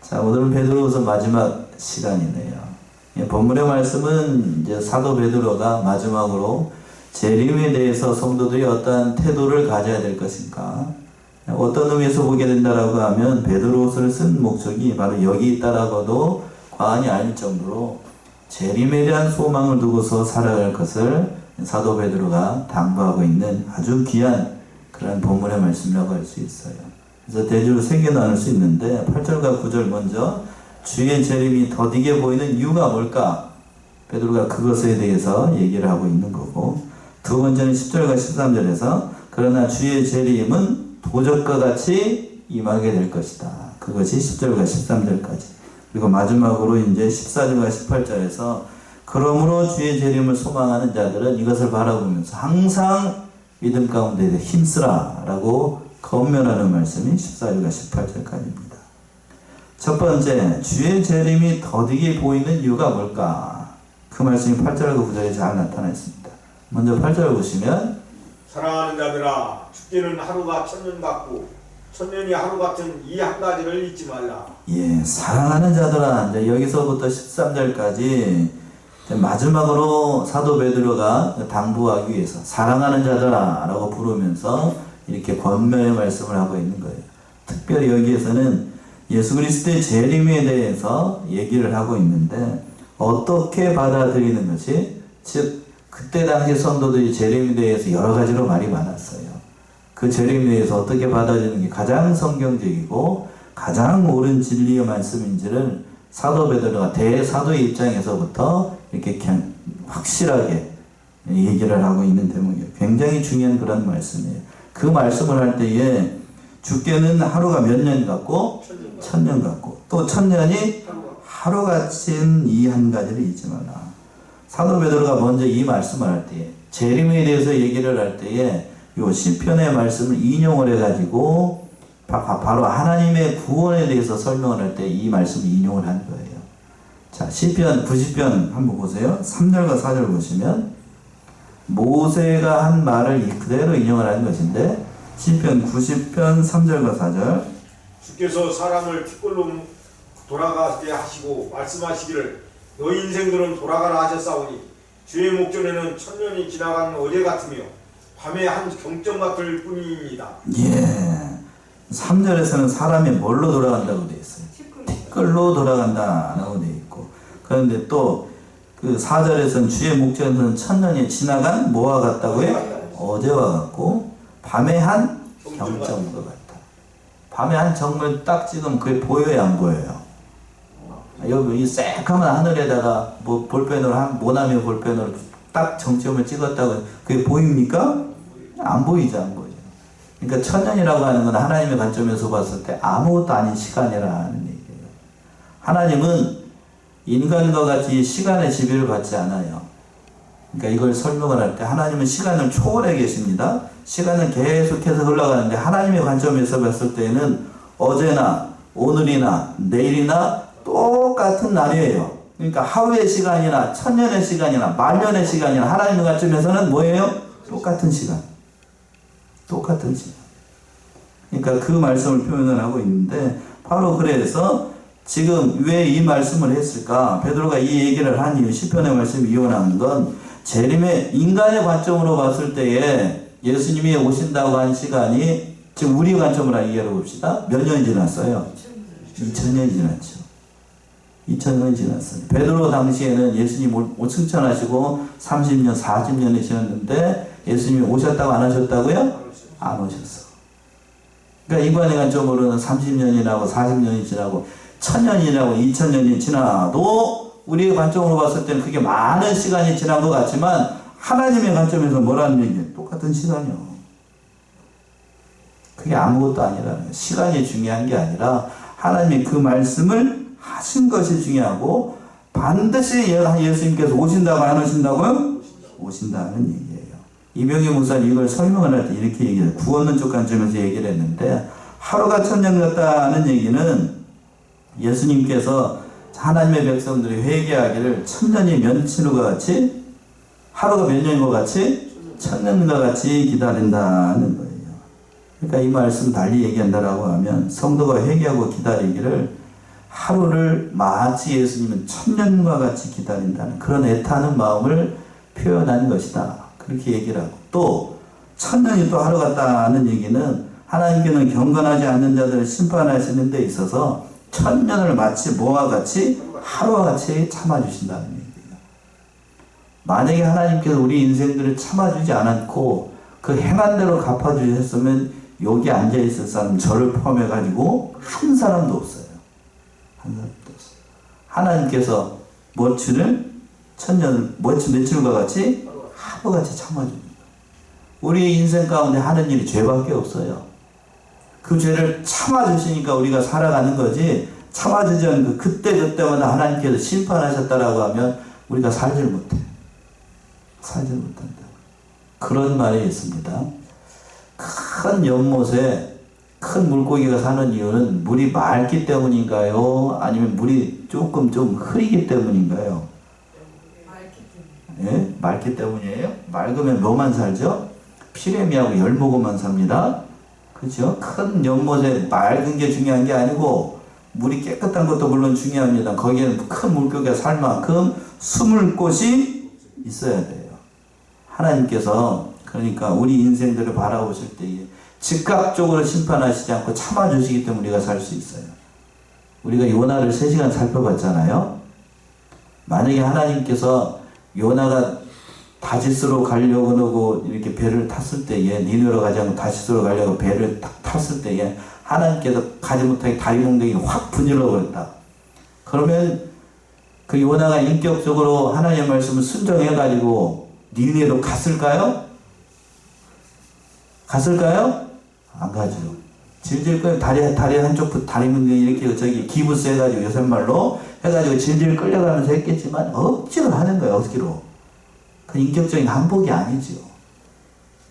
자, 오늘은 베드로후서 마지막 시간이네요. 본문의 말씀은 이제 사도 베드로가 마지막으로 재림에 대해서 성도들이 어떠한 태도를 가져야 될 것인가, 어떤 의미에서 보게 된다라고 하면 베드로후서를 쓴 목적이 바로 여기 있다라고도 과언이 아닐 정도로 재림에 대한 소망을 두고서 살아갈 것을 사도 베드로가 당부하고 있는 아주 귀한 그런 본문의 말씀이라고 할 수 있어요. 그래서 대조로 세 개 나눌 수 있는데 8절과 9절 먼저 주의 재림이 더디게 보이는 이유가 뭘까? 베드로가 그것에 대해서 얘기를 하고 있는 거고, 두 번째는 10절과 13절에서 그러나 주의 재림은 도적과 같이 임하게 될 것이다. 그것이 10절과 13절까지. 그리고 마지막으로 이제 14절과 18절에서 그러므로 주의 재림을 소망하는 자들은 이것을 바라보면서 항상 믿음 가운데 힘쓰라 라고 권면하는 말씀이 14절과 18절까지입니다. 첫 번째, 주의 재림이 더디게 보이는 이유가 뭘까? 그 말씀이 8절과 9절에 잘 나타나 있습니다. 먼저 8절 보시면 사랑하는 자들아, 죽기는 하루가 천년 같고 천년이 하루 같은 이 한 가지를 잊지 말라. 예, 사랑하는 자들아, 이제 여기서부터 13절까지 마지막으로 사도 베드로가 당부하기 위해서 사랑하는 자들아 라고 부르면서 이렇게 권면의 말씀을 하고 있는 거예요. 특별히 여기에서는 예수 그리스도의 재림에 대해서 얘기를 하고 있는데, 어떻게 받아들이는 것이, 즉 그때 당시 성도들이 재림에 대해서 여러 가지로 말이 많았어요. 그 재림에 대해서 어떻게 받아들이는 게 가장 성경적이고 가장 옳은 진리의 말씀인지를 사도 베드로가 대사도의 입장에서부터 이렇게 확실하게 얘기를 하고 있는 대목이에요. 굉장히 중요한 그런 말씀이에요. 그 말씀을 할 때에 죽게는 하루가 몇 년 같고 천년 같고 또 천년이 하루같은 이 한 가지를 잊지 마라. 사도 베드로가 먼저 이 말씀을 할 때에, 재림에 대해서 얘기를 할 때에 요 시편의 말씀을 인용을 해가지고 바로 하나님의 구원에 대해서 설명을 할 때 이 말씀을 인용을 한 거예요. 자, 시편 90편 한번 보세요. 3절과 4절 보시면 모세가 한 말을 그대로 인용을 하는 것인데, 시편 90편 3절과 4절 주께서 사람을 티끌로 돌아가게 하시고 말씀하시기를 너희 인생들은 돌아가라 하셨사오니 주의 목전에는 천년이 지나간 어제 같으며 밤의 한 경점 같을 뿐이니이다. 예, 3절에서는 사람이 뭘로 돌아간다고 되어 있어요. 티끌로 돌아간다라고 되어 있고, 그런데 또 그 4절에서는 주의 목전에서는 천년이 지나간 뭐와 같다고요? 어제와 같고 밤의 한 경점과 같다. 밤에 한 점을 딱 찍으면 그게 보여요, 안 보여요? 여기 이 새까만 하늘에다가 뭐 볼펜으로 모나미 볼펜으로 딱 정점을 찍었다고 그게 보입니까? 안 보이죠, 안 보이죠. 그러니까 천년이라고 하는 건 하나님의 관점에서 봤을 때 아무것도 아닌 시간이라는 얘기예요. 하나님은 인간과 같이 시간의 지배를 받지 않아요. 그러니까 이걸 설명을 할 때 하나님은 시간을 초월해 계십니다. 시간은 계속해서 흘러가는데 하나님의 관점에서 봤을 때는 어제나 오늘이나 내일이나 똑같은 날이에요. 그러니까 하루의 시간이나 천년의 시간이나 만년의 시간이나 하나님의 관점에서는 뭐예요? 똑같은 시간. 똑같은 시간. 그러니까 그 말씀을 표현을 하고 있는데, 바로 그래서 지금 왜 이 말씀을 했을까? 베드로가 이 얘기를 한 이유, 시편의 말씀을 이용하는 건 재림의 인간의 관점으로 봤을 때에 예수님이 오신다고 한 시간이, 지금 우리 관점으로 이해해 봅시다. 몇 년이 지났어요? 2000년이 지났죠. 2000년이 지났어요. 베드로 당시에는 예수님 승천하시고 30년, 40년이 지났는데 예수님이 오셨다고 안 하셨다고요? 안 오셨어. 그러니까 인간의 관점으로는 30년이라고 40년이 지나고 1000년이라고 2000년이 지나도 우리의 관점으로 봤을 때는 그게 많은 시간이 지난 것 같지만 하나님의 관점에서 뭐라는 얘기예요? 똑같은 시간이요. 그게 아무것도 아니라는 거예요. 시간이 중요한 게 아니라 하나님이 그 말씀을 하신 것이 중요하고, 반드시 예수님께서 오신다고 안 오신다고요? 오신다는 얘기예요. 이병희 목사는 이걸 설명을 할 때 이렇게 얘기해요. 구원론적 관점에서 얘기를 했는데, 하루가 천년 같다는 얘기는 예수님께서 하나님의 백성들이 회개하기를 천년이 면치는것 같이, 하루가 몇 년인 것 같이 천년과 같이 기다린다는 거예요. 그러니까 이 말씀 달리 얘기한다라고 하면 성도가 회개하고 기다리기를 하루를 마치 예수님은 천년과 같이 기다린다는 그런 애타는 마음을 표현한 것이다. 그렇게 얘기를 하고, 또 천년이 또 하루 같다는 얘기는 하나님께는 경건하지 않는 자들을 심판하시는 데 있어서 천년을 마치 뭐와 같이 하루와 같이 참아주신다는 얘기예요. 만약에 하나님께서 우리 인생들을 참아주지 않았고 그 행한 대로 갚아주셨으면 여기 앉아있을 사람 저를 포함해가지고 한 사람도 없어요. 한 사람도 없어요. 하나님께서 며칠을 천년을 며칠과 같이 하루같이 참아줍니다. 우리 인생 가운데 하는 일이 죄밖에 없어요. 그 죄를 참아주시니까 우리가 살아가는 거지, 참아주지 않고 그때마다 하나님께서 심판하셨다라고 하면 우리가 살질 못해. 살질 못한다. 그런 말이 있습니다. 큰 연못에 큰 물고기가 사는 이유는 물이 맑기 때문인가요? 아니면 물이 조금 좀 흐리기 때문인가요? 예? 맑기 때문이에요? 맑으면 뭐만 살죠? 피레미하고 열무고만 삽니다. 그렇죠? 큰 연못에 맑은 게 중요한 게 아니고 물이 깨끗한 것도 물론 중요합니다. 거기에는 큰 물고기가 살 만큼 숨을 곳이 있어야 돼요. 하나님께서 그러니까 우리 인생들을 바라보실 때에 즉각적으로 심판하시지 않고 참아주시기 때문에 우리가 살 수 있어요. 우리가 요나를 3시간 살펴봤잖아요. 만약에 하나님께서 요나가 다시스로 가려고 하고 이렇게 배를 탔을 때에, 니느웨로 가지 않고 다시스로 가려고 배를 딱 탔을 때에 하나님께서 가지 못하게 다리 몽둥이 확 분질러 버렸다. 그러면 그 요나가 인격적으로 하나님의 말씀을 순종해가지고 니느웨로 갔을까요? 갔을까요? 안 가죠. 질질 끌 다리 한쪽부터 다리 몽둥이 이렇게 저기 기부스 해가지고 요새 말로 해가지고 질질 끌려가면서 했겠지만 억지로 하는 거예요. 억지로. 그 인격적인 항복이 아니죠.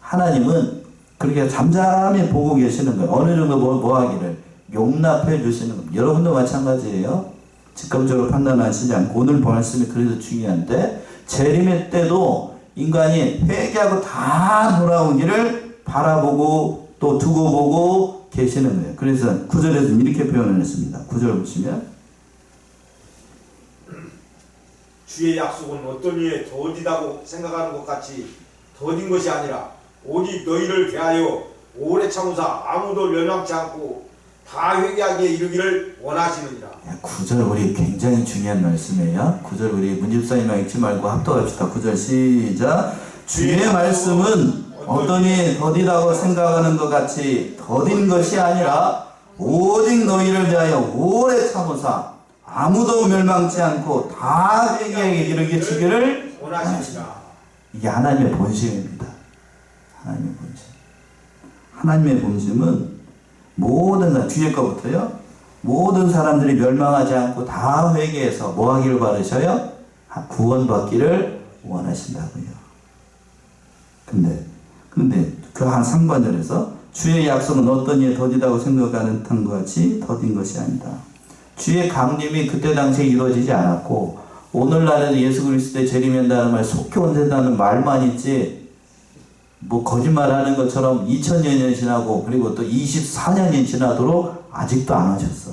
하나님은 그렇게 잠잠히 보고 계시는 거예요. 어느 정도 뭐 하기를 용납해 주시는 겁니다. 여러분도 마찬가지예요. 직감적으로 판단하시지 않고, 오늘 말씀이 그래서 중요한데, 재림의 때도 인간이 회개하고 다 돌아오기를 바라보고 또 두고 보고 계시는 거예요. 그래서 9절에서 이렇게 표현을 했습니다. 9절 보시면, 주의 약속은 어떤 이에 더디다고 생각하는 것 같이 더딘 것이 아니라 오직 너희를 대하여 오래 참으사 아무도 멸망치 않고 다 회개하기에 이르기를 원하시느니라. 9절 우리 굉장히 중요한 말씀이에요. 9절 우리 문집사님만 읽지 말고 합독합시다. 9절 시작. 주의 말씀은 어떠니 더디다고 생각하는 것 같이 더딘 것이 아니라 오직 너희를 대하여 오래 참으사 아무도 멸망치 않고 다 회개하게 이르기를 원하십니다. 이게 하나님의 본심입니다. 하나님의 본심. 하나님의 본심은 모든 뒤에 거부터요. 모든 사람들이 멸망하지 않고 다 회개해서 뭐 하기를 바라셔요? 구원받기를 원하신다고요. 근데 그 한 3번절에서 주의 약속은 어떤 이에 더디다고 생각하는 것 같이 더딘 것이 아니다. 주의 강림이 그때 당시에 이루어지지 않았고 오늘날에는 예수 그리스도의 재림한다는 말, 속히 온다는 말만 있지 뭐 거짓말하는 것처럼 2000년이 지나고 그리고 또 24년이 지나도록 아직도 안 하셨어.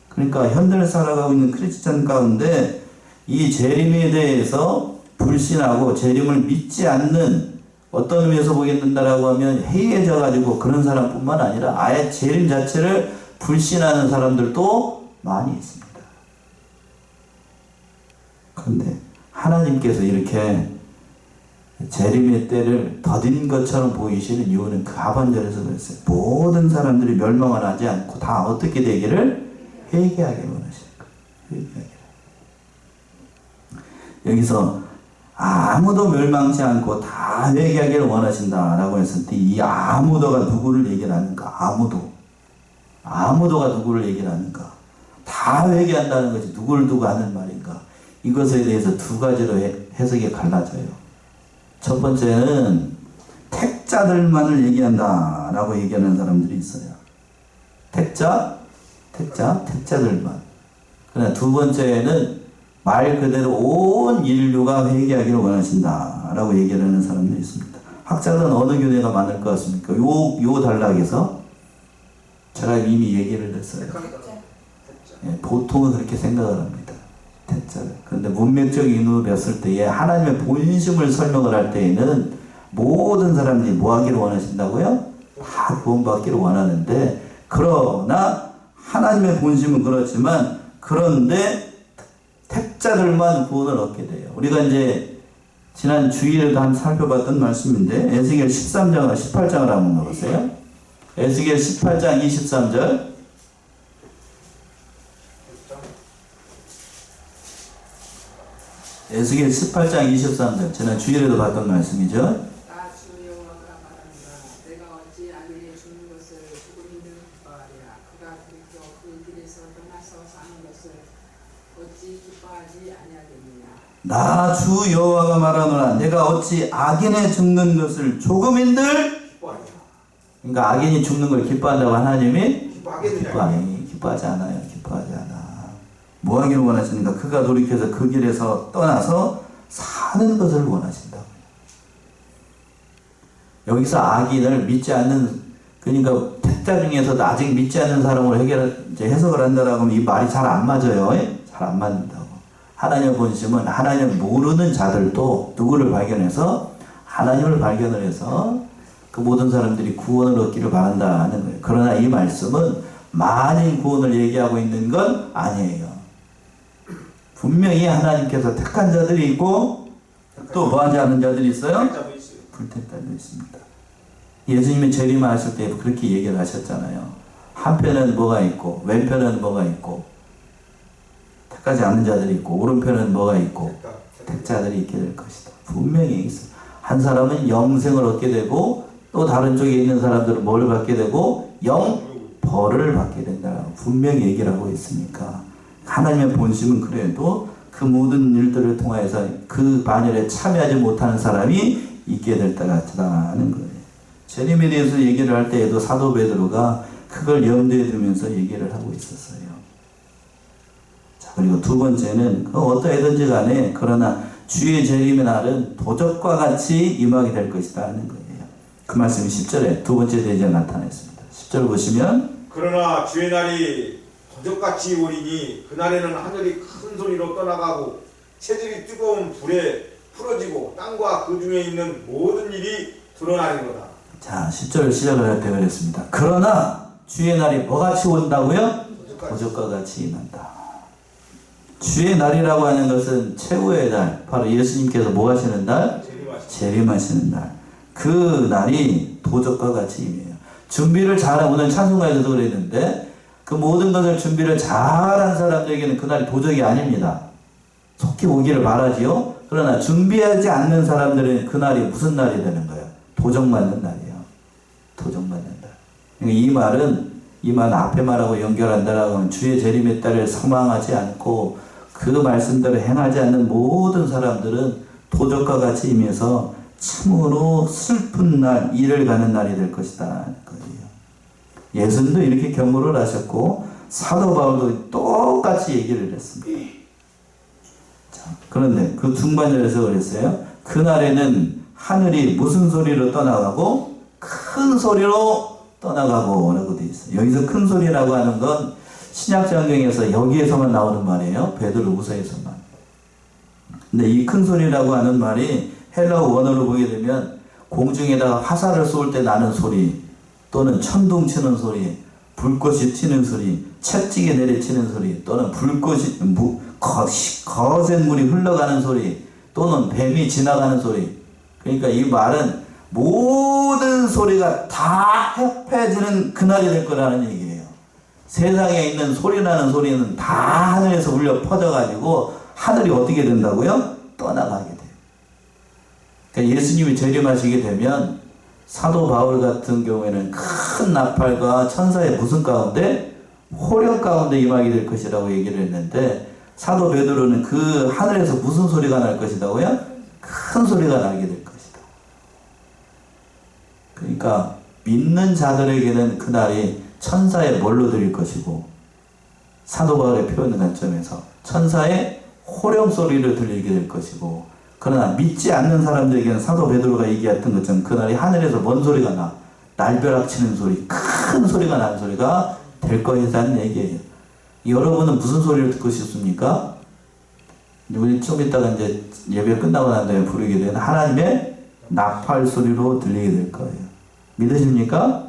그러니까 현대를 살아가고 있는 크리스찬 가운데 이 재림에 대해서 불신하고 재림을 믿지 않는, 어떤 의미에서 보게 된다라고 하면 해이해져 가지고 그런 사람뿐만 아니라 아예 재림 자체를 불신하는 사람들도 많이 있습니다. 그런데 하나님께서 이렇게 재림의 때를 더딘 것처럼 보이시는 이유는 그 하반절에서 그랬어요. 모든 사람들이 멸망을 하지 않고 다 어떻게 되기를 회개하기를 원하시는 거예요. 여기서 아무도 멸망치 않고 다 회개하기를 원하신다라고 했을 때 이 아무도가 누구를 얘기를 하는가? 아무도가 누구를 얘기를 하는가? 다 회개한다는 것이 누구를 두고 하는 말인가? 이것에 대해서 두 가지로 해석이 갈라져요. 첫 번째는 택자들만을 얘기한다라고 얘기하는 사람들이 있어요. 택자들만. 그러나 두 번째는 말 그대로 온 인류가 회개하기를 원하신다라고 얘기하는 사람들이 있습니다. 학자들은 어느 교회가 많을 것 같습니까? 요 단락에서 제가 이미 얘기를 했어요. 보통은 그렇게 생각을 합니다. 태자를. 그런데 문맥적인 의미로 봤을 때에 하나님의 본심을 설명을 할 때에는 모든 사람들이 뭐 하기를 원하신다고요? 다 구원받기를 원하는데, 그러나 하나님의 본심은 그렇지만 그런데 택자들만 구원을 얻게 돼요. 우리가 이제 지난 주일에도 한번 살펴봤던 말씀인데 에스겔 13장과 18장을 한번 넣으세요. 에스겔 18장 23절. 에스겔 18장 23절. 지난 주일에도 봤던 말씀이죠. 나 주 여호와가 말한다. 내가 어찌 악인의 죽는 것을 죽음인들 기뻐하랴. 그가 들켜 그 길에서 떠나서 사는 것을 어찌 기뻐하지 아니하겠느냐. 나 주 여호와가 말하노라. 내가 어찌 악인의 죽는 것을 조금인들 기뻐하냐. 그러니까 악인이 죽는 걸 기뻐한다고 하나님이 기뻐하겠느냐. 기뻐하지 않아요. 기뻐하지 않아. 뭐 하기를 원하시는가? 그가 돌이켜서 그 길에서 떠나서 사는 것을 원하신다고요. 여기서 악인을 믿지 않는, 그러니까 택자 중에서도 아직 믿지 않는 사람으로 해석을 한다라고 하면 이 말이 잘 안 맞아요. 잘 안 맞는다고. 하나님의 본심은 하나님을 모르는 자들도 누구를 발견해서 하나님을 발견을 해서 그 모든 사람들이 구원을 얻기를 바란다는 거예요. 그러나 이 말씀은 만인 구원을 얘기하고 있는 건 아니에요. 분명히 하나님께서 택한 자들이 있고 또 뭐하지 않은 자들이 있어요? 불택자도 있습니다. 예수님이 재림하실 때 그렇게 얘기를 하셨잖아요. 한편은 뭐가 있고 왼편은 뭐가 있고 택하지 않는 자들이 있고 오른편은 뭐가 있고 택자들이 있게 될 것이다. 분명히 있어요. 한 사람은 영생을 얻게 되고 또 다른 쪽에 있는 사람들은 뭘 받게 되고 영벌을 받게 된다고 분명히 얘기를 하고 있으니까 하나님의 본심은 그래도 그 모든 일들을 통해서 그 반열에 참여하지 못하는 사람이 있게 될 때 같다는 거예요. 재림에 대해서 얘기를 할 때에도 사도 베드로가 그걸 염두에 두면서 얘기를 하고 있었어요. 자, 그리고 두 번째는 어떠하든지 간에 그러나 주의 재림의 날은 도적과 같이 임하게 될 것이다 하는 거예요. 그 말씀이 10절에 두 번째 대지에 나타났습니다. 10절 보시면 그러나 주의 날이 도적같이 오리니 그날에는 하늘이 큰 소리로 떠나가고 체질이 뜨거운 불에 풀어지고 땅과 그 중에 있는 모든 일이 드러나리로다. 자, 10절 시작을 할 때 그랬습니다. 그러나 주의 날이 뭐같이 온다고요? 도적과 같이 임한다. 주의 날이라고 하는 것은 최후의 날, 바로 예수님께서 뭐 하시는 날? 재림하시는 날. 그 날이 도적과 같이 임해요. 준비를 잘한, 오늘 찬송가에서도 그랬는데 그 모든 것을 준비를 잘한 사람들에게는 그날이 도적이 아닙니다. 속히 오기를 바라지요. 그러나 준비하지 않는 사람들은 그날이 무슨 날이 되는 거예요? 도적 맞는 날이에요. 도적 맞는 날. 그러니까 이 말 앞에 말하고 연결한다라고 하면 주의 재림의 때를 사망하지 않고 그 말씀대로 행하지 않는 모든 사람들은 도적과 같이 임해서 참으로 슬픈 날, 이를 가는 날이 될 것이다. 예수님도 이렇게 경고를 하셨고 사도 바울도 똑같이 얘기를 했습니다. 자, 그런데 그 중반절에서 그랬어요. 그날에는 하늘이 무슨 소리로 떠나가고 큰 소리로 떠나가고 라고 되어 있어요. 여기서 큰 소리라고 하는 건 신약성경에서 여기에서만 나오는 말이에요. 베드로후서에서만. 근데 이 큰 소리라고 하는 말이 헬라어 원어로 보게 되면 공중에다가 화살을 쏠 때 나는 소리, 또는 천둥 치는 소리, 불꽃이 튀는 소리, 채찍이 내리치는 소리, 또는 불꽃이 거센 물이 흘러가는 소리, 또는 뱀이 지나가는 소리. 그러니까 이 말은 모든 소리가 다 협해지는 그날이 될 거라는 얘기예요. 세상에 있는 소리 나는 소리는 다 하늘에서 울려 퍼져가지고 하늘이 어떻게 된다고요? 떠나가게 돼요. 그러니까 예수님이 재림하시게 되면 사도 바울 같은 경우에는 큰 나팔과 천사의 무슨 가운데? 호령 가운데 임하게 될 것이라고 얘기를 했는데 사도 베드로는 그 하늘에서 무슨 소리가 날 것이라고요? 큰 소리가 나게 될 것이다. 그러니까 믿는 자들에게는 그날이 천사의 뭘로 들릴 것이고 사도 바울의 표현 관점에서 천사의 호령 소리를 들리게 될 것이고 그러나 믿지 않는 사람들에게는 사도 베드로가 얘기했던 것처럼 그날이 하늘에서 뭔 소리가 나? 날벼락 치는 소리, 큰 소리가 나는 소리가 될 것이라는 얘기예요. 여러분은 무슨 소리를 듣고 싶습니까? 우리 좀 이따가 이제 예배 끝나고 난 다음에 부르게 되는 하나님의 나팔 소리로 들리게 될 거예요. 믿으십니까?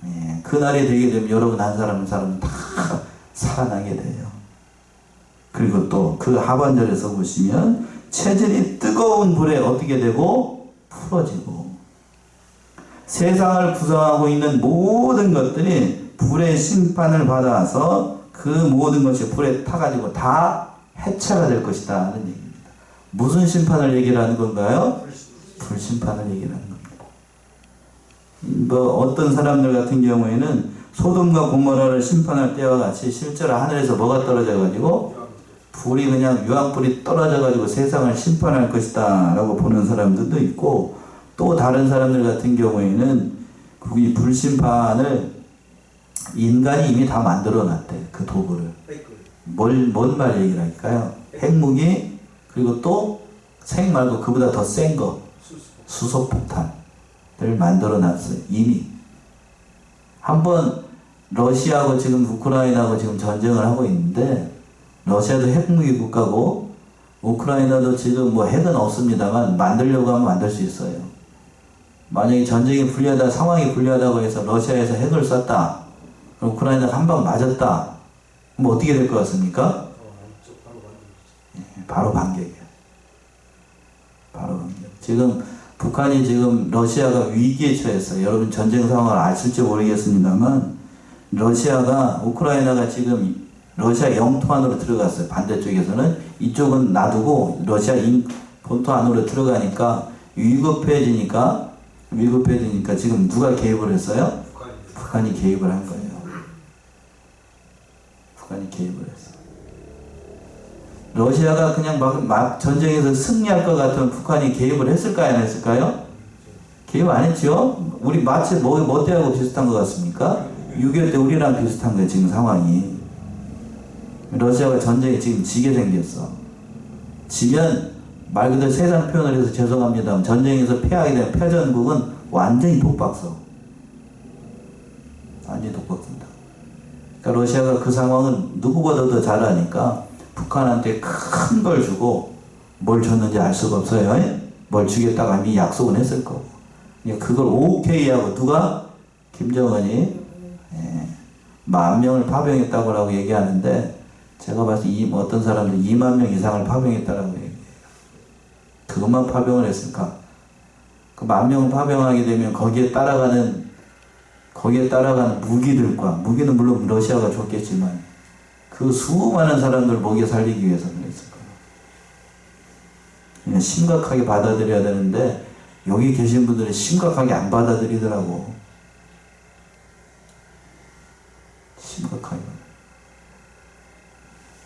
예, 그날이 되게 되면 여러분 한 사람 한 사람 다 살아나게 돼요. 그리고 또 그 하반절에서 보시면 체질이 뜨거운 불에 어떻게 되고 풀어지고 세상을 구성하고 있는 모든 것들이 불의 심판을 받아서 그 모든 것이 불에 타가지고 다 해체가 될 것이다 하는 얘기입니다. 무슨 심판을 얘기를 하는 건가요? 불심판을 얘기를 하는 겁니다. 뭐 어떤 사람들 같은 경우에는 소돔과 고모라를 심판할 때와 같이 실제로 하늘에서 뭐가 떨어져 가지고 불이 그냥 유황불이 떨어져 가지고 세상을 심판할 것이다 라고 보는 사람들도 있고, 또 다른 사람들 같은 경우에는 이 불심판을 인간이 이미 다 만들어 놨대. 그 도구를. 뭔 말 얘기를 할까요? 핵무기, 그리고 또 생 말고 그보다 더 센 거, 수소폭탄을 만들어 놨어요. 이미. 한번 러시아하고 지금 우크라이나하고 지금 전쟁을 하고 있는데, 러시아도 핵무기 국가고 우크라이나도 지금 뭐 핵은 없습니다만 만들려고 하면 만들 수 있어요. 만약에 전쟁이 불리하다, 상황이 불리하다고 해서 러시아에서 핵을 쐈다, 우크라이나가 한 방 맞았다, 그럼 어떻게 될 것 같습니까? 바로 반격이에요. 바로 반격. 지금 북한이 지금 러시아가 위기에 처했어요. 여러분 전쟁 상황을 아실지 모르겠습니다만 러시아가, 우크라이나가 지금 러시아 영토 안으로 들어갔어요. 반대쪽에서는. 이쪽은 놔두고 러시아 본토 안으로 들어가니까 위급해지니까 지금 누가 개입을 했어요? 북한이 개입을 한 거예요. 북한이 개입을 했어요. 러시아가 그냥 막 전쟁에서 승리할 것 같으면 북한이 개입을 했을까요? 안 했을까요? 개입 안 했죠? 우리 마치 뭐 때하고 비슷한 것 같습니까? 6.25 때 우리랑 비슷한 거예요. 지금 상황이. 러시아가 전쟁에 지금 지게 생겼어. 지면 말 그대로 세상 표현을 해서 죄송합니다. 전쟁에서 패하게 되면 패전국은 완전히 독박서. 완전히 독박서입니다. 그러니까 러시아가 그 상황은 누구보다도 더 잘 아니까 북한한테 큰 걸 주고, 뭘 줬는지 알 수가 없어요. 뭘 주겠다고 이미 약속은 했을 거고. 그걸 오케이 하고 누가? 김정은이 10,000명을 파병했다고 얘기하는데, 제가 봤을 때 어떤 사람들 20,000명 이상을 파병했다라고 얘기해요. 그것만 파병을 했을까? 그 10,000명을 파병하게 되면 거기에 따라가는 무기들과, 무기는 물론 러시아가 줬겠지만 그 수많은 사람들 먹여 살리기 위해서 그랬을 거예요. 그냥 심각하게 받아들여야 되는데 여기 계신 분들은 심각하게 안 받아들이더라고. 심각하게.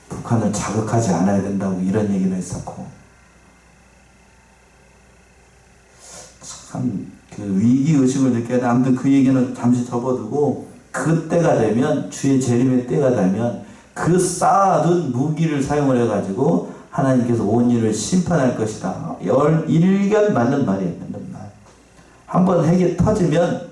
북한을 자극하지 않아야 된다고 이런 얘기를 했었고, 참 그 위기의식을 느껴야 돼. 아무튼 그 얘기는 잠시 접어두고, 그때가 되면, 주의 재림의 때가 되면 그 쌓아둔 무기를 사용을 해가지고 하나님께서 온 일을 심판할 것이다. 일견 맞는 말이에요. 맞는 말. 한번 핵이 터지면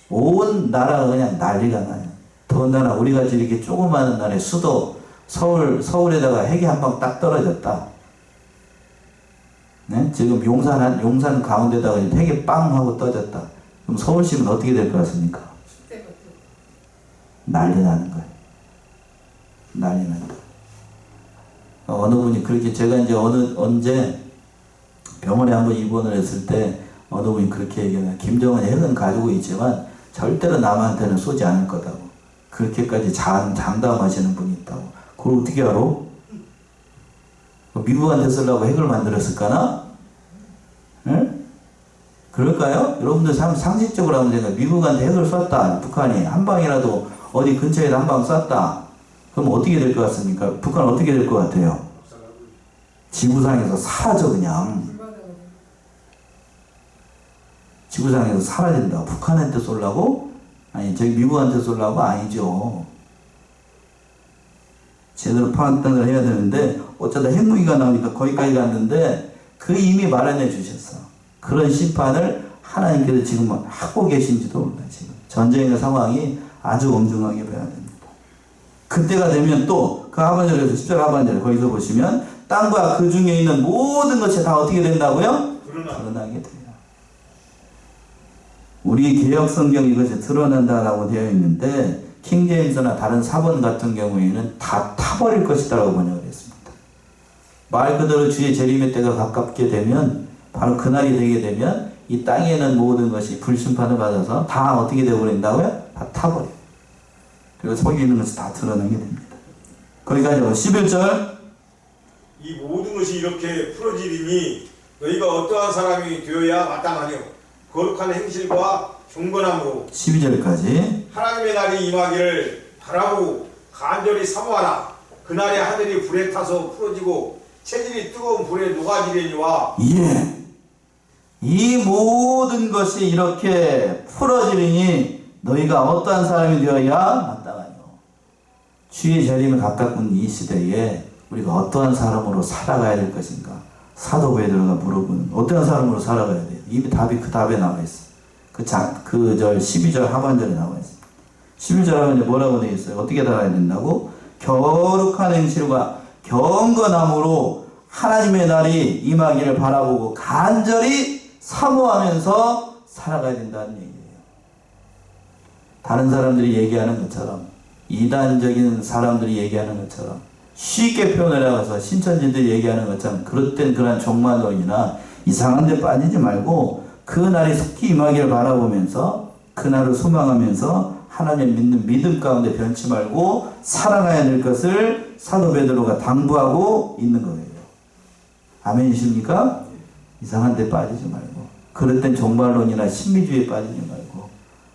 온 나라가 그냥 난리가 나요. 더군다나 우리같이 이렇게 조그마한 나라에 수도 서울에다가 핵이 한 방 딱 떨어졌다. 네? 지금 용산 가운데다가 핵이 빵 하고 떠졌다. 그럼 서울시는 어떻게 될 것 같습니까? 난리 나는 거예요. 난리 난다. 어느 분이 그렇게, 제가 이제 언제 병원에 한번 입원을 했을 때 어느 분이 그렇게 얘기해요. 김정은이 핵은 가지고 있지만 절대로 남한테는 쏘지 않을 거다고. 그렇게까지 장담하시는 분이 있다고. 그걸 어떻게 알아? 미국한테 쓰려고 핵을 만들었을까나? 응? 그럴까요? 여러분들 상식적으로 한번 생각해. 미국한테 핵을 쐈다. 북한이 한 방이라도 어디 근처에다 한 방 쐈다. 그럼 어떻게 될 것 같습니까? 북한 어떻게 될 것 같아요? 지구상에서 사라져 그냥. 지구상에서 사라진다. 북한한테 쏠라고? 아니 저기 미국한테 쏠라고? 아니죠. 제대로 판단을 해야 되는데 어쩌다 핵무기가 나오니까 거기까지 갔는데 그 이미 마련해 주셨어. 그런 심판을 하나님께서 지금 하고 계신지도 몰라. 지금 전쟁의 상황이 아주 엄중하게 봐야 됩니다. 그때가 되면 또 그 하반절에서 10절 하반절에 거기서 보시면 땅과 그 중에 있는 모든 것이 다 어떻게 된다고요? 드러나게 돼요. 우리 개혁 성경 이것이 드러난다라고 되어 있는데 킹제임스나 다른 사본 같은 경우에는 다 타버릴 것이다라고 번역을 했습니다. 말 그대로 주의 재림의 때가 가깝게 되면 바로 그날이 되게 되면 이 땅에 있는 모든 것이 불심판을 받아서 다 어떻게 되어버린다고요? 다 타버려요. 그리고 속에 있는 것이 다 드러나게 됩니다. 거기까지 11절 이 모든 것이 이렇게 풀어지리니 너희가 어떠한 사람이 되어야 마땅하뇨 거룩한 행실과 경건함으로 12절까지 하나님의 날이 임하기를 바라고 간절히 사모하라. 그날에 하늘이 불에 타서 풀어지고 체질이 뜨거운 불에 녹아지려니와 예. 이 모든 것이 이렇게 풀어지리니 너희가 어떠한 사람이 되어야 마땅하뇨. 주의 재림에 가깝은 이 시대에 우리가 어떠한 사람으로 살아가야 될 것인가. 사도 베드로가 물어보는 어떠한 사람으로 살아가야 돼요. 이 답이 그 답에 나와 있어요. 그 12절 하반절에 나와 있어요. 11절 하반절에 뭐라고 되어 있어요? 어떻게 살아야 된다고? 거룩한 행실과 경건함으로 하나님의 날이 임하기를 바라보고 간절히 사모하면서 살아가야 된다는 얘기예요. 다른 사람들이 얘기하는 것처럼 이단적인 사람들이 얘기하는 것처럼 쉽게 표현을 해서 신천지들이 얘기하는 것처럼 그릇된 그런 종말론이나 이상한 데 빠지지 말고 그 날이 속히 임하기를 바라보면서 그 날을 소망하면서 하나님 믿는 믿음 가운데 변치 말고 살아가야 될 것을 사도 베드로가 당부하고 있는 거예요. 아멘이십니까? 이상한 데 빠지지 말고 그릇된 종말론이나 신비주의에 빠지지 말고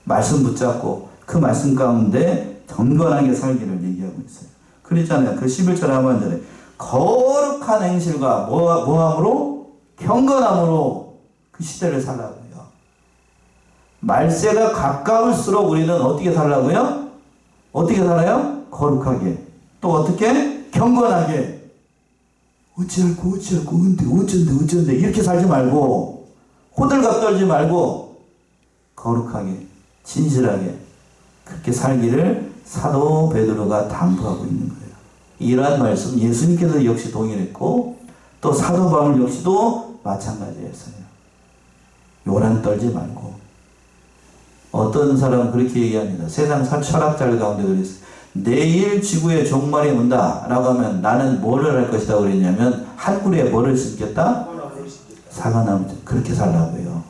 말씀 붙잡고 그 말씀 가운데 경건하게 살기를 얘기하고 있어요. 그랬잖아요. 그 11절 하반절에 거룩한 행실과 뭐함으로? 경건함으로 그 시대를 살라고요. 말세가 가까울수록 우리는 어떻게 살라고요? 어떻게 살아요? 거룩하게. 또 어떻게? 경건하게. 어찌할꼬 근데 어쩐데 이렇게 살지 말고 호들갑 떨지 말고 거룩하게 진실하게 그렇게 살기를 사도 베드로가 당부하고 있는 거예요. 이러한 말씀 예수님께서 역시 동일했고 또 사도 바울 역시도 마찬가지였어요. 요란 떨지 말고 어떤 사람은 그렇게 얘기합니다. 세상 철학자들 가운데 그랬어요. 내일 지구의 종말이 온다 라고 하면 나는 뭐를 할 것이다 그랬냐면 한 그루에 뭐를 심겠다? 사과나무. 그렇게 살라고요.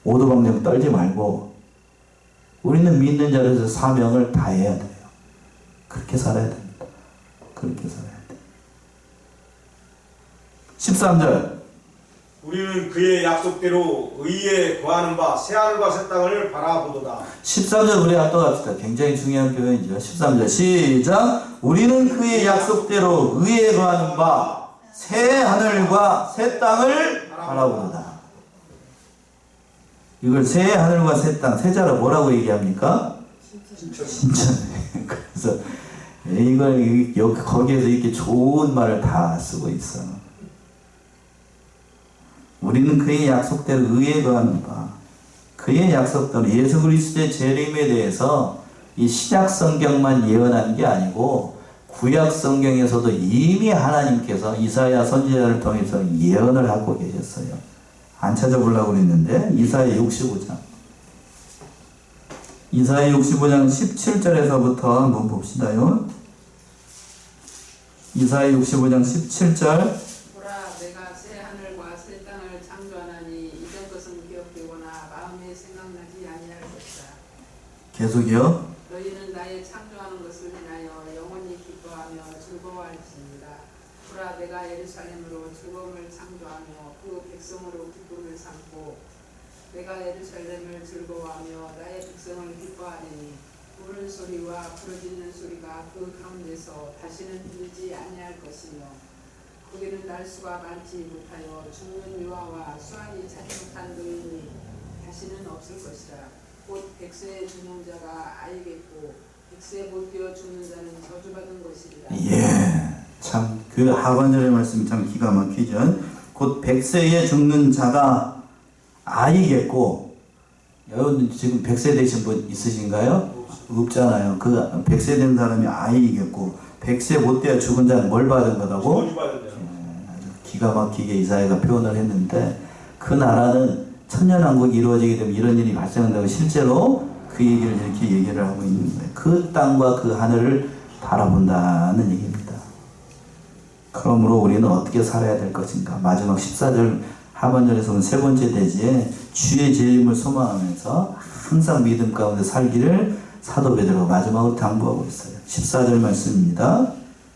오도방정 떨지 말고 우리는 믿는 자로서 사명을 다해야 돼요. 그렇게 살아야 됩니다. 그렇게 살아야 돼요. 13절 우리는 그의 약속대로 의에 거하는 바 새하늘과 새 땅을 바라보도다. 13절 우리 또 갑시다. 굉장히 중요한 표현이죠. 13절 시작. 우리는 그의 약속대로 의에 거하는 바 새 하늘과 새 땅을 바라보도다. 이걸 새 하늘과 새 땅, 세자로 뭐라고 얘기합니까? 신천. 그래서 이걸 거기에서 이렇게 좋은 말을 다 쓰고 있어. 우리는 그의 약속대로 의에 거하는 바, 그의 약속대로 예수 그리스도의 재림에 대해서 이 신약 성경만 예언한 게 아니고 구약 성경에서도 이미 하나님께서 이사야 선지자를 통해서 예언을 하고 계셨어요. 안 찾아보려고 그랬는데 이사야 65장 이사야 65장 17절에서부터 한번 봅시다요. 이사야 65장 17절 보라 내가 새 하늘과 새 땅을 창조하나니 이전 것은 기억되거나 마음에 생각나지 아니할 것이다. 계속이요. 너희는 나의 창조하는 것을 인하여 영원히 기뻐하며 즐거워할지니라. 보라 내가 예루살렘으로 즐거움을 창조하며 그 백성으로 기쁨을 삼고 내가 예루살렘을 즐거워하며 나의 백성을 기뻐하리니 우는 소리와 부르짖는 소리가 그 가운데서 다시는 들리지 아니할 것이며 거기는 날수가 많지 못하여 죽는 유아와 수완이 차지 못한 노인이 다시는 없을 것이라. 곧 백세에 죽는 자가 아이겠고 백세에 못 뛰어 죽는 자는 저주받은 것이리라. 예, 참 그 하반절의 말씀이 참 기가 막히죠. 곧 백세에 죽는 자가 아이겠고 여러분 지금 백세 되신 분 있으신가요? 없잖아요. 그 100세 된 사람이 아이겠고 100세 못 돼야 죽은 자는 뭘 받은 거라고? 아주 기가 막히게 이사야가 표현을 했는데 그 나라는 천년왕국이 이루어지게 되면 이런 일이 발생한다고 실제로 그 얘기를 이렇게 얘기를 하고 있는 거예요. 그 땅과 그 하늘을 바라본다는 얘기입니다. 그러므로 우리는 어떻게 살아야 될 것인가? 마지막 14절 하반절에서는 세 번째 대지에 주의 재림을 소망하면서 항상 믿음 가운데 살기를 사도 베드로가 마지막으로 당부하고 있어요. 14절 말씀입니다.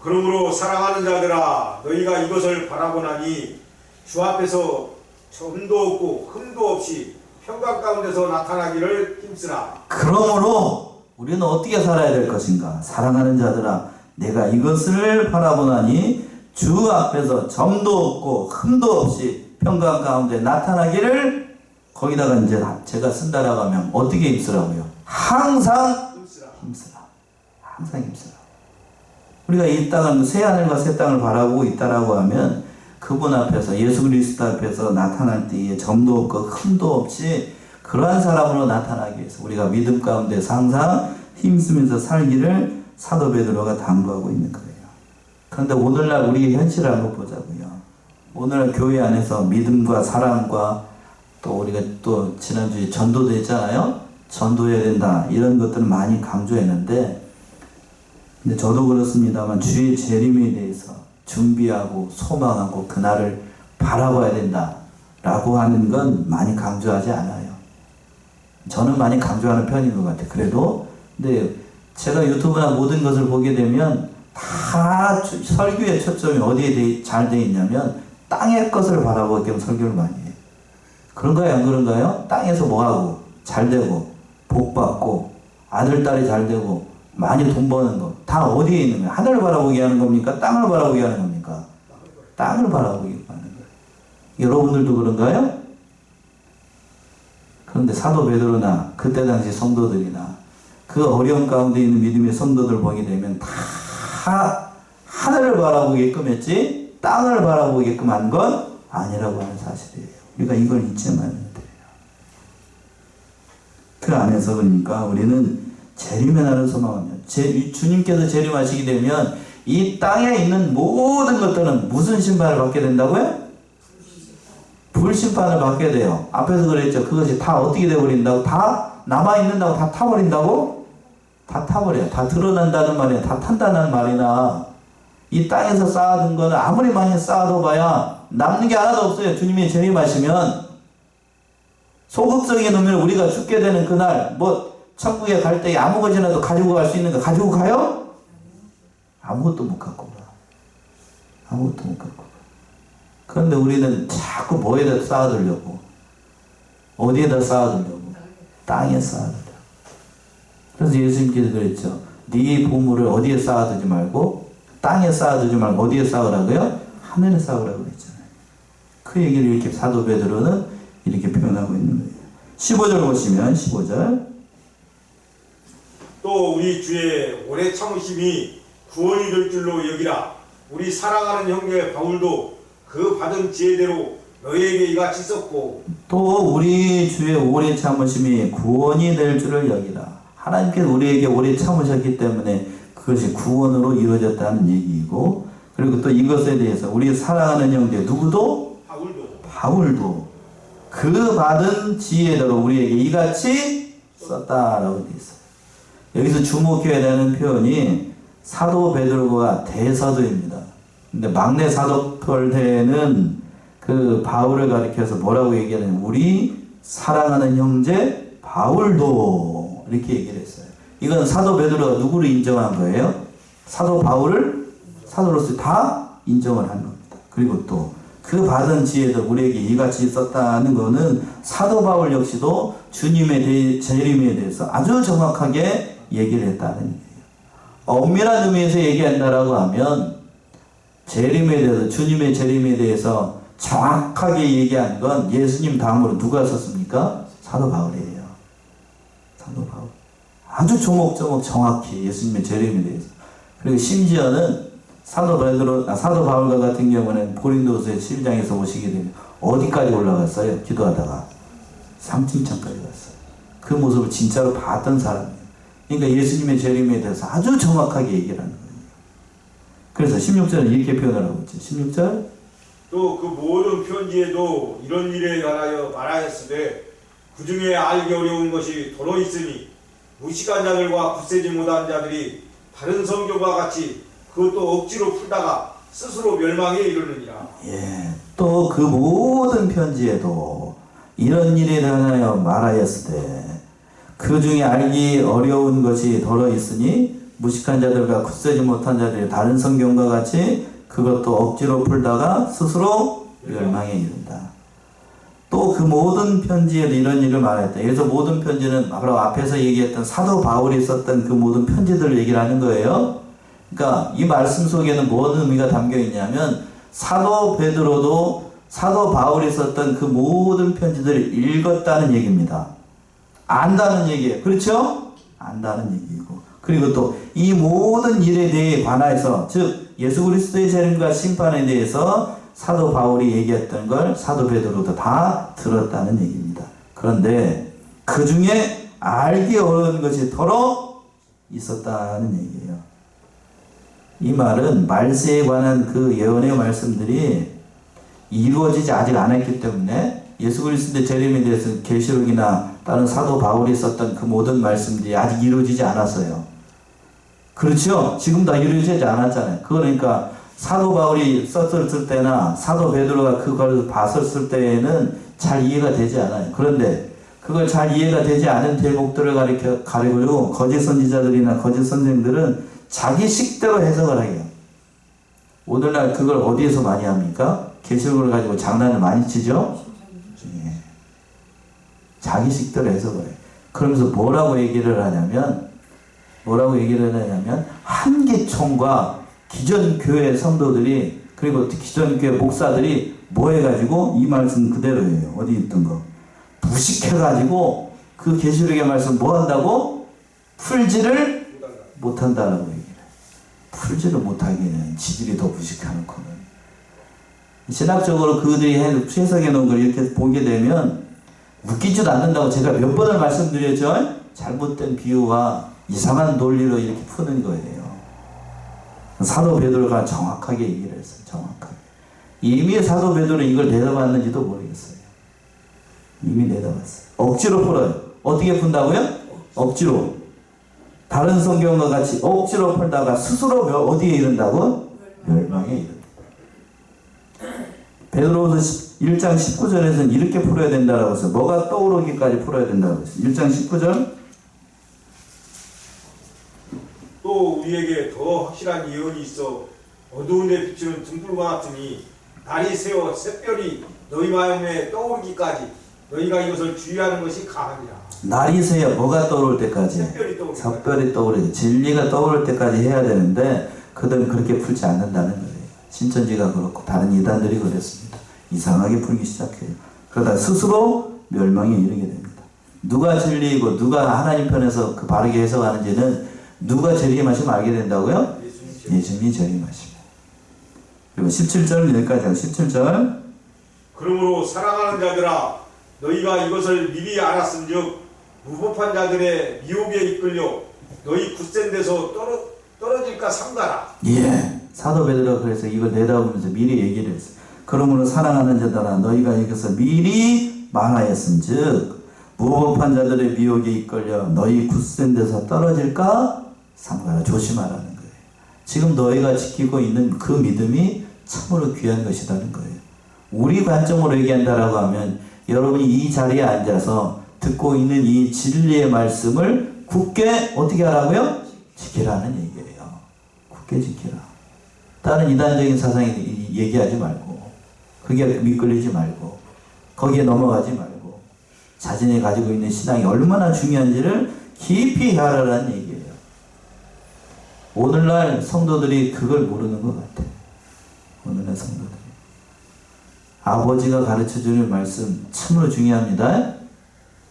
그러므로 사랑하는 자들아 너희가 이것을 바라보나니 주 앞에서 점도 없고 흠도 없이 평강 가운데서 나타나기를 힘쓰라. 그러므로 우리는 어떻게 살아야 될 것인가? 사랑하는 자들아 내가 이것을 바라보나니 주 앞에서 점도 없고 흠도 없이 평강 가운데 나타나기를 거기다가 이제 제가 쓴다라고 하면 어떻게 힘쓰라고요? 항상 힘쓰라. 항상 힘쓰라. 우리가 이 땅을 새 하늘과 새 땅을 바라보고 있다라고 하면 그분 앞에서 예수 그리스도 앞에서 나타날 때에 점도 없고 흠도 없이 그러한 사람으로 나타나기 위해서 우리가 믿음 가운데서 항상 힘쓰면서 살기를 사도 베드로가 당부하고 있는 거예요. 그런데 오늘날 우리의 현실을 한번 보자고요. 오늘날 교회 안에서 믿음과 사랑과 또 우리가 또 지난주에 전도도 했잖아요. 전도해야 된다 이런 것들을 많이 강조했는데 근데 저도 그렇습니다만 주의 재림에 대해서 준비하고 소망하고 그날을 바라봐야 된다라고 하는 건 많이 강조하지 않아요. 저는 많이 강조하는 편인 것 같아요. 그래도 근데 제가 유튜브나 모든 것을 보게 되면 다 설교의 초점이 어디에 잘 돼 있냐면 땅의 것을 바라보기 때문에 설교를 많이 해요. 그런가요? 안 그런가요? 땅에서 뭐하고 잘 되고 복 받고 아들 딸이 잘 되고 많이 돈 버는 거 다 어디에 있는 거예요? 하늘을 바라보게 하는 겁니까? 땅을 바라보게 하는 겁니까? 땅을 바라보게 하는 거예요. 여러분들도 그런가요? 그런데 사도 베드로나 그때 당시 성도들이나 그 어려운 가운데 있는 믿음의 성도들 보게 되면 다 하늘을 바라보게끔 했지 땅을 바라보게끔 한 건 아니라고 하는 사실이에요. 우리가 이걸 잊지 말아야 돼요. 그 안에서 그러니까 우리는 재림의 날을 소망하며 주님께서 재림하시게 되면 이 땅에 있는 모든 것들은 무슨 심판을 받게 된다고요? 불심판을 받게 돼요. 앞에서 그랬죠. 그것이 다 어떻게 되어버린다고? 다 남아있는다고 다 타버린다고? 다 타버려요. 다 드러난다는 말이야. 다 탄다는 말이나 이 땅에서 쌓아둔 거는 아무리 많이 쌓아둬 봐야 남는 게 하나도 없어요. 주님이 재림하시면 소극적인 의미로 우리가 죽게 되는 그날 뭐 천국에 갈 때 아무것이라도 가지고 갈 수 있는 거 가지고 가요? 아무것도 못 갖고 가. 아무것도 못 갖고 가. 그런데 우리는 자꾸 뭐에다 쌓아두려고 어디에다 쌓아두려고 땅에 쌓아두려고. 그래서 예수님께서 그랬죠. 네 보물을 어디에 쌓아두지 말고 땅에 쌓아두지 말고 어디에 쌓으라고요? 하늘에 쌓으라고 그랬잖아요. 그 얘기를 이렇게 사도 베드로는 이렇게 표현하고 있는 거예요. 15절 보시면 15절 또 우리 주의 오래 참으심이 구원이 될 줄로 여기라. 우리 사랑하는 형제 바울도 그 받은 지혜대로 너희에게 이같이 썼고 또 우리 주의 오래 참으심이 구원이 될 줄을 여기라. 하나님께서 우리에게 오래 참으셨기 때문에 그것이 구원으로 이루어졌다는 얘기이고 그리고 또 이것에 대해서 우리 사랑하는 형제 누구도? 바울도 그 받은 지혜대로 우리에게 이같이 썼다라고 되어 있어요. 여기서 주목해야 되는 표현이 사도 베드로가 대사도입니다. 근데 막내 사도벌대는 그 바울을 가리켜서 뭐라고 얘기하냐면 우리 사랑하는 형제 바울도 이렇게 얘기를 했어요. 이건 사도 베드로가 누구를 인정한 거예요? 사도 바울을 사도로서 다 인정을 한 겁니다. 그리고 또 그 받은 지혜도 우리에게 이같이 썼다는 거는 사도 바울 역시도 주님의 재림에 대해서 아주 정확하게 얘기를 했다는 얘기예요. 엄밀한 의미에서 얘기한다라고 하면 재림에 대해서 주님의 재림에 대해서 정확하게 얘기한 건 예수님 다음으로 누가 썼습니까? 사도 바울이에요. 사도 바울. 아주 조목조목 정확히 예수님의 재림에 대해서. 그리고 심지어는 사도 바울과 같은 경우는 고린도후서 11장에서 보시게 되면 어디까지 올라갔어요? 기도하다가 3층창까지 갔어요. 그 모습을 진짜로 봤던 사람이에요. 그러니까 예수님의 재림에 대해서 아주 정확하게 얘기를 하는 거예요. 그래서 16절은 이렇게 표현을 하고 있죠. 16절 또 그 모든 편지에도 이런 일에 관하여 말하였으되 그 중에 알기 어려운 것이 더러 있으니 무식한 자들과 굳세지 못한 자들이 다른 성경과 같이 그것도 억지로 풀다가 스스로 멸망에 이르느니라. 예, 또 그 모든 편지에도 이런 일에 대하여 말하였으되 그 중에 알기 어려운 것이 더러 있으니 무식한 자들과 굳세지 못한 자들이 다른 성경과 같이 그것도 억지로 풀다가 스스로 멸망에 이른다. 또 그 모든 편지에도 이런 일을 말했다. 그래서 모든 편지는 바로 앞에서 얘기했던 사도 바울이 썼던 그 모든 편지들을 얘기를 하는 거예요. 그러니까 이 말씀 속에는 무슨 의미가 담겨 있냐면 사도 베드로도 사도 바울이 썼던 그 모든 편지들을 읽었다는 얘기입니다. 안다는 얘기예요. 그렇죠? 안다는 얘기고. 그리고 또 이 모든 일에 대해 관해서 즉 예수 그리스도의 재림과 심판에 대해서 사도 바울이 얘기했던 걸 사도 베드로도 다 들었다는 얘기입니다. 그런데 그 중에 알기 어려운 것이 더러 있었다는 얘기예요. 이 말은 말세에 관한 그 예언의 말씀들이 이루어지지 아직 않았기 때문에 예수 그리스도의 재림에 대해서 계시록이나 다른 사도 바울이 썼던 그 모든 말씀들이 아직 이루어지지 않았어요. 그렇죠? 지금 다 이루어지지 않았잖아요. 그러니까 사도 바울이 썼을 때나 사도 베드로가 그걸 봤었을 때에는 잘 이해가 되지 않아요. 그런데 그걸 잘 이해가 되지 않은 대목들을 가리고 거짓 선지자들이나 거짓 선생들은 자기 식대로 해석을 해요. 오늘날 그걸 어디에서 많이 합니까? 계시록을 가지고 장난을 많이 치죠? 예. 자기 식대로 해석을 해요. 그러면서 뭐라고 얘기를 하냐면 한기총과 기존 교회 성도들이 그리고 기존 교회 목사들이 뭐 해가지고 이 말씀 그대로예요. 어디 있던 거 무식해가지고 그 계시록의 말씀 뭐 한다고? 풀지를 못한다라고 얘기해요. 풀지를 못하기는 지들이 더 무식해놓고는. 신학적으로 그들이 해석해 놓은 걸 이렇게 보게 되면 웃기지도 않는다고 제가 몇 번을 말씀드렸죠. 잘못된 비유와 이상한 논리로 이렇게 푸는 거예요. 사도 베드로가 정확하게 얘기를 했어요. 정확하게. 이미 사도 베드로는 이걸 내다봤는지도 모르겠어요. 이미 내다봤어요. 억지로 풀어요. 어떻게 푼다고요? 억지로. 다른 성경과 같이 억지로 풀다가 스스로 어디에 이른다고? 멸망에 이른다. 베드로서 1장 19절에서는 이렇게 풀어야 된다라고 했어요. 뭐가 떠오르기까지 풀어야 된다고 했어요. 1장 19절. 또 우리에게 더 확실한 예언이 있어 어두운 데 비추는 등불과 같으니 날이 새어 샛별이 너희 마음에 떠오르기까지 너희가 이것을 주의하는 것이 가하니라. 날이 새어 뭐가 떠오를 때까지? 샛별이 떠오르지. 진리가 떠오를 때까지 해야 되는데 그들은 그렇게 풀지 않는다는 거예요. 신천지가 그렇고 다른 이단들이 그랬습니다. 이상하게 풀기 시작해요. 그러다 스스로 멸망에 이르게 됩니다. 누가 진리이고 누가 하나님 편에서 그 바르게 해석하는지는 누가 재림하시면 알게 된다고요? 예수님이 재림하시면. 그리고 17절 여기까지 하고 17절. 그러므로 사랑하는 자들아 너희가 이것을 미리 알았은즉 무법한 자들의 미혹에 이끌려 너희 굳센 데서 떨어질까 삼가라. 예. 사도 베드로가 그래서 이걸 내다보면서 미리 얘기를 했어요. 그러므로 사랑하는 자들아 너희가 이것을 미리 말하였은즉 무법한 자들의 미혹에 이끌려 너희 굳센 데서 떨어질까 삼가라. 조심하라는 거예요. 지금 너희가 지키고 있는 그 믿음이 참으로 귀한 것이라는 거예요. 우리 관점으로 얘기한다라고 하면 여러분이 이 자리에 앉아서 듣고 있는 이 진리의 말씀을 굳게 어떻게 하라고요? 지키라는 얘기예요. 굳게 지키라. 다른 이단적인 사상에 얘기하지 말고 그게 미끌리지 말고 거기에 넘어가지 말고 자신이 가지고 있는 신앙이 얼마나 중요한지를 깊이 헤아라라는 얘기예요. 오늘날 성도들이 그걸 모르는 것 같아요. 오늘날 성도들이. 아버지가 가르쳐주는 말씀 참으로 중요합니다.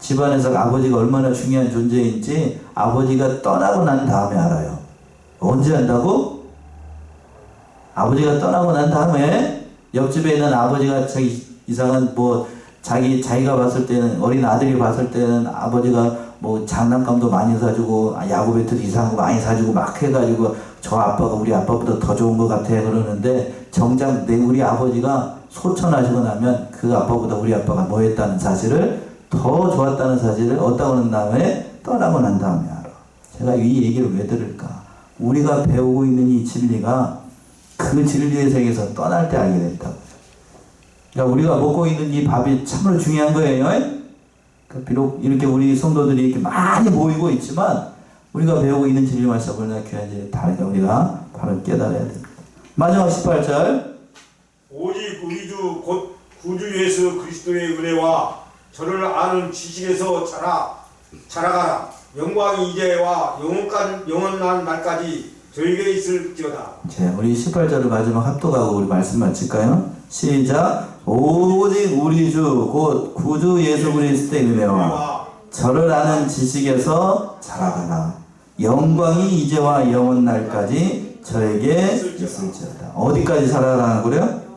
집안에서 아버지가 얼마나 중요한 존재인지 아버지가 떠나고 난 다음에 알아요. 언제 안다고? 아버지가 떠나고 난 다음에 옆집에 있는 아버지가 자기 이상한 자기가 봤을 때는 어린 아들이 봤을 때는 아버지가 뭐 장난감도 많이 사주고 야구 배트도 이상한 거 많이 사주고 막 해가지고 저 아빠가 우리 아빠보다 더 좋은 것 같아 그러는데 정작 우리 아버지가 소천하시고 나면 그 아빠보다 우리 아빠가 뭐 했다는 사실을 더 좋았다는 사실을 얻다고 난 다음에 떠나고 난 다음에 알아. 제가 이 얘기를 왜 들을까? 우리가 배우고 있는 이 진리가 그 진리의 세계에서 떠날 때 알게 됐다고. 그러니까 우리가 먹고 있는 이 밥이 참으로 중요한 거예요. 그러니까 비록 이렇게 우리 성도들이 이렇게 많이 모이고 있지만 우리가 배우고 있는 진리 말씀을 얼마나 귀한지 다르게 우리가 바로 깨달아야 됩니다. 마지막 18절. 오직 우리 주 곧 구주 예수 그리스도의 은혜와 저를 아는 지식에서 자라가라. 영광이 이제와 영원한 날까지 저에게 있을지어다. 자, 우리 18절을 마지막 합독하고 우리 말씀 마칠까요? 시작. 오직 우리 주 곧 구주 예수 그리스도의 은혜와 저를 아는 지식에서 자라가라. 영광이 이제와 영원 날까지 저에게 있을지어다. 어디까지 자라가라고요?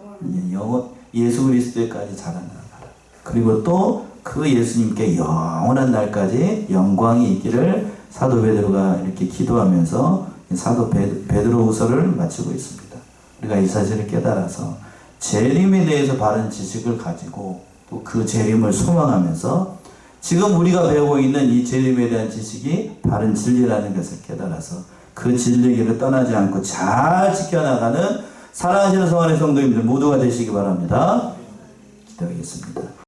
예수 그리스도에까지 자라나가라. 그리고 또 그 예수님께 영원한 날까지 영광이 있기를 사도 베드로가 이렇게 기도하면서 사도 베드로후서를 마치고 있습니다. 우리가 이 사실을 깨달아서 재림에 대해서 바른 지식을 가지고 또 그 재림을 소망하면서 지금 우리가 배우고 있는 이 재림에 대한 지식이 바른 진리라는 것을 깨달아서 그 진리의 길을 떠나지 않고 잘 지켜나가는 사랑하시는 성원의 성도님들 모두가 되시기 바랍니다. 기도하겠습니다.